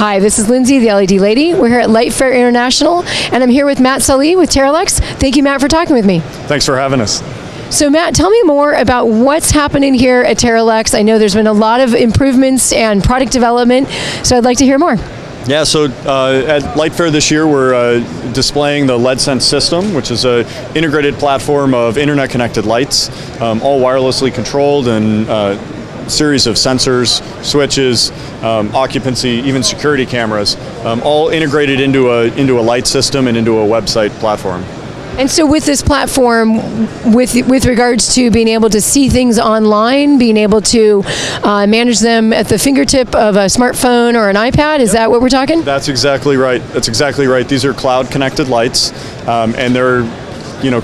Hi, this is Lindsay, the LED lady. We're here at Light Fair International, and I'm here with Matt Salih with Terralux. Thank you, Matt, for talking with me. Thanks for having us. So Matt, tell me more about what's happening here at Terralux. I know there's been a lot of improvements and product development, so I'd like to hear more. Yeah, so at Light Fair this year, we're displaying the LEDSense system, which is an integrated platform of internet-connected lights, all wirelessly controlled, and series of sensors, switches, occupancy, even security cameras, all integrated into a light system and into a website platform. And so with this platform, with regards to being able to see things online, being able to manage them at the fingertip of a smartphone or an iPad, is that what we're talking? That's exactly right. That's exactly right. These are cloud-connected lights, and they're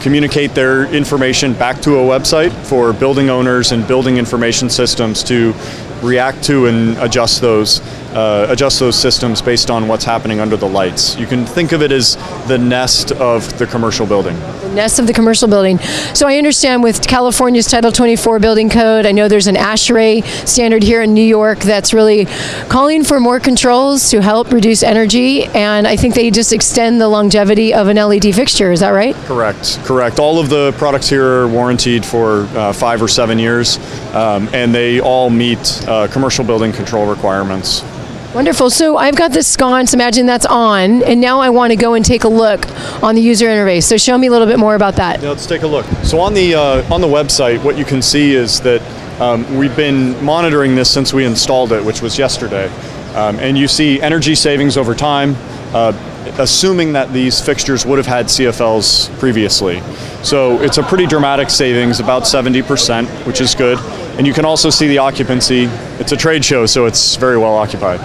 communicate their information back to a website for building owners and building information systems to react to and adjust those systems based on what's happening under the lights. You can think of it as the Nest of the commercial building. The Nest of the commercial building. So I understand with California's Title 24 building code, I know there's an ASHRAE standard here in New York that's really calling for more controls to help reduce energy, and I think they just extend the longevity of an LED fixture. Is that right? Correct. All of the products here are warranted for 5 or 7 years, and they all meet commercial building control requirements. Wonderful. So I've got this sconce, imagine that's on, and now I want to go and take a look on the user interface. So show me a little bit more about that. Yeah, let's take a look. So on the website, what you can see is that we've been monitoring this since we installed it, which was yesterday. And you see energy savings over time, assuming that these fixtures would have had CFLs previously. So it's a pretty dramatic savings, about 70%, which is good. And you can also see the occupancy. It's a trade show, so it's very well occupied.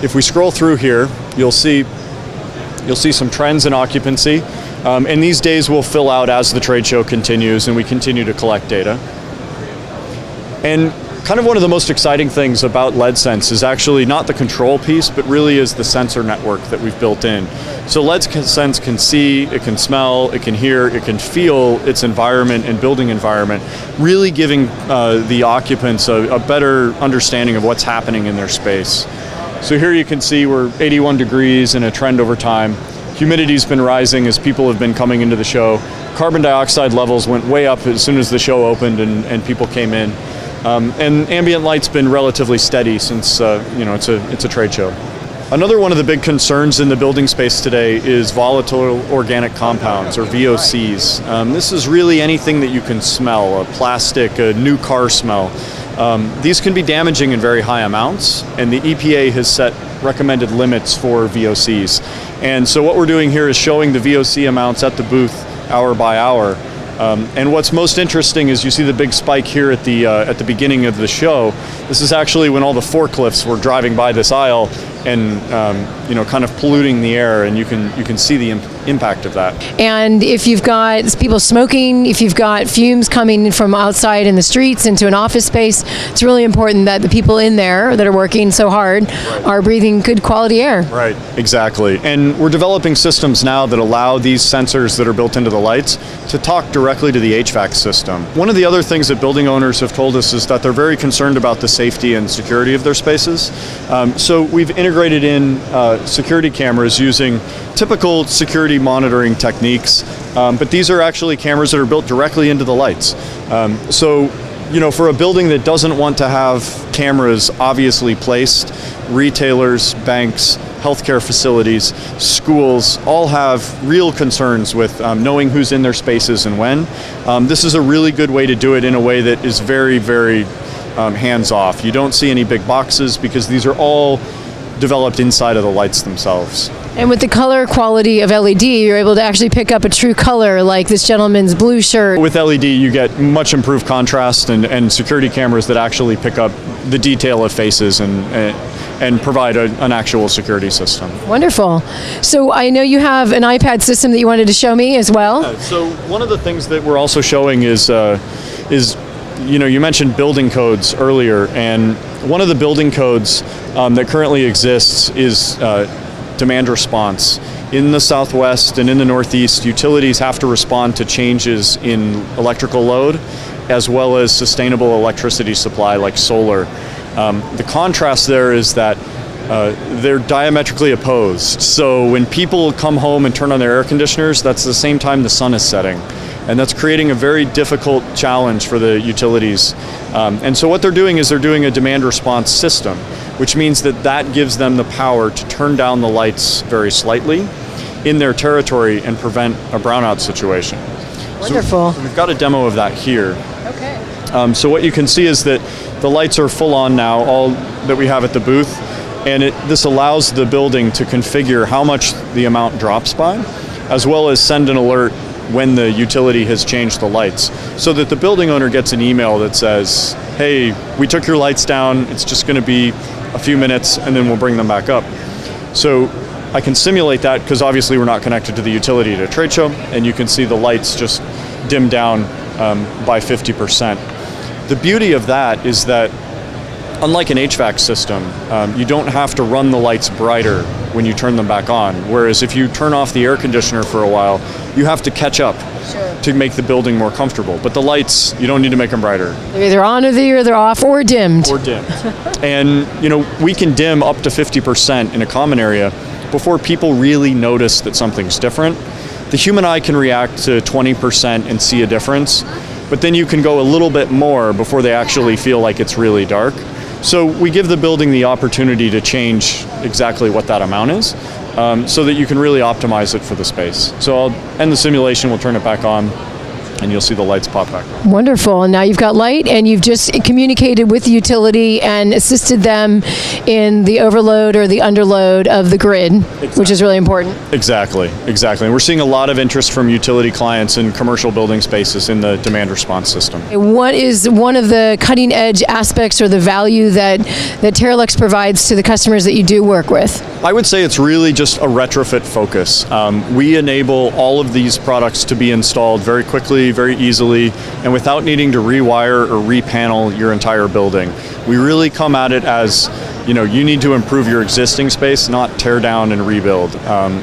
If we scroll through here, you'll see some trends in occupancy. And these days will fill out as the trade show continues and we continue to collect data. And kind of one of the most exciting things about LEDSense is actually not the control piece, but really is the sensor network that we've built in. So LEDSense can see, it can smell, it can hear, it can feel its environment and building environment, really giving the occupants a better understanding of what's happening in their space. So here you can see we're 81 degrees in a trend over time. Humidity's been rising as people have been coming into the show. Carbon dioxide levels went way up as soon as the show opened and people came in. And ambient light's been relatively steady since it's a trade show. Another one of the big concerns in the building space today is volatile organic compounds, or VOCs. This is really anything that you can smell, a plastic, a new car smell. These can be damaging in very high amounts, and the EPA has set recommended limits for VOCs. And so what we're doing here is showing the VOC amounts at the booth hour by hour. And what's most interesting is you see the big spike here at the beginning of the show. This is actually when all the forklifts were driving by this aisle and kind of polluting the air, and you can see the impact of that. And if you've got people smoking, if you've got fumes coming from outside in the streets into an office space, it's really important that the people in there that are working so hard are breathing good quality air. Right, exactly. And we're developing systems now that allow these sensors that are built into the lights to talk directly to the HVAC system. One of the other things that building owners have told us is that they're very concerned about the safety and security of their spaces. So we've integrated in security cameras using typical security monitoring techniques, but these are actually cameras that are built directly into the lights. So for a building that doesn't want to have cameras obviously placed, retailers, banks, healthcare facilities, schools all have real concerns with knowing who's in their spaces and when. This is a really good way to do it in a way that is very, very hands-off. You don't see any big boxes because these are all developed inside of the lights themselves. And with the color quality of LED, you're able to actually pick up a true color, like this gentleman's blue shirt. With LED, you get much improved contrast and security cameras that actually pick up the detail of faces and provide an actual security system. Wonderful. So I know you have an iPad system that you wanted to show me as well. So one of the things that we're also showing is you mentioned building codes earlier, and one of the building codes that currently exists is demand response. In the Southwest and in the Northeast, utilities have to respond to changes in electrical load as well as sustainable electricity supply like solar. The contrast there is that they're diametrically opposed. So when people come home and turn on their air conditioners, that's the same time the sun is setting. And that's creating a very difficult challenge for the utilities. And so what they're doing is they're doing a demand response system, which means that gives them the power to turn down the lights very slightly in their territory and prevent a brownout situation. Wonderful. So we've got a demo of that here. Okay. So what you can see is that the lights are full on now, all that we have at the booth, and this allows the building to configure how much the amount drops by, as well as send an alert when the utility has changed the lights, so that the building owner gets an email that says, hey, we took your lights down, it's just going to be a few minutes and then we'll bring them back up. So I can simulate that because obviously we're not connected to the utility at a trade show, and you can see the lights just dim down by 50%. The beauty of that is that unlike an HVAC system, you don't have to run the lights brighter when you turn them back on. Whereas if you turn off the air conditioner for a while, you have to catch up to make the building more comfortable. But the lights, you don't need to make them brighter. They're either on or they're off or dimmed. Or dimmed. And we can dim up to 50% in a common area before people really notice that something's different. The human eye can react to 20% and see a difference, but then you can go a little bit more before they actually feel like it's really dark. So we give the building the opportunity to change exactly what that amount is, so that you can really optimize it for the space. So I'll end the simulation, we'll turn it back on, and you'll see the lights pop back on. Wonderful. And now you've got light, and you've just communicated with the utility and assisted them in the overload or the underload of the grid, which is really important. Exactly. And we're seeing a lot of interest from utility clients in commercial building spaces in the demand response system. What is one of the cutting edge aspects or the value that Terralux provides to the customers that you do work with? I would say it's really just a retrofit focus. We enable all of these products to be installed very quickly, very easily, and without needing to rewire or repanel your entire building. We really come at it as, you need to improve your existing space, not tear down and rebuild.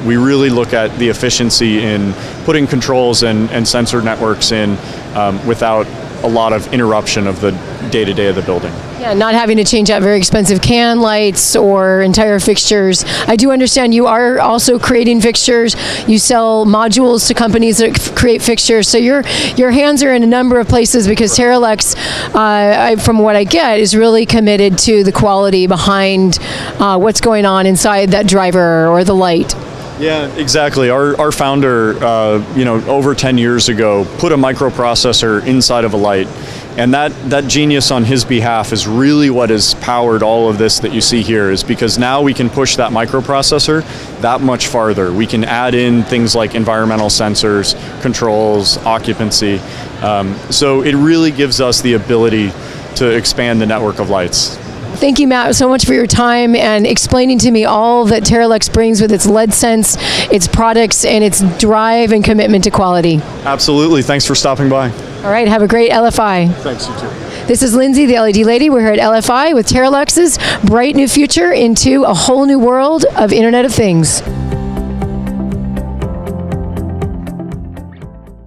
We really look at the efficiency in putting controls and sensor networks in without a lot of interruption of the day-to-day of the building. Yeah, not having to change out very expensive can lights or entire fixtures. I do understand you are also creating fixtures. You sell modules to companies that create fixtures. So your hands are in a number of places because Terralux, from what I get, is really committed to the quality behind what's going on inside that driver or the light. Yeah, exactly. Our founder, over 10 years ago, put a microprocessor inside of a light. And that genius on his behalf is really what has powered all of this that you see here, is because now we can push that microprocessor that much farther. We can add in things like environmental sensors, controls, occupancy. So it really gives us the ability to expand the network of lights. Thank you, Matt, so much for your time and explaining to me all that Terralux brings with its LEDSense, its products, and its drive and commitment to quality. Absolutely. Thanks for stopping by. All right. Have a great LFI. Thanks, you too. This is Lindsay, the LED lady. We're here at LFI with Terralux's bright new future into a whole new world of Internet of Things.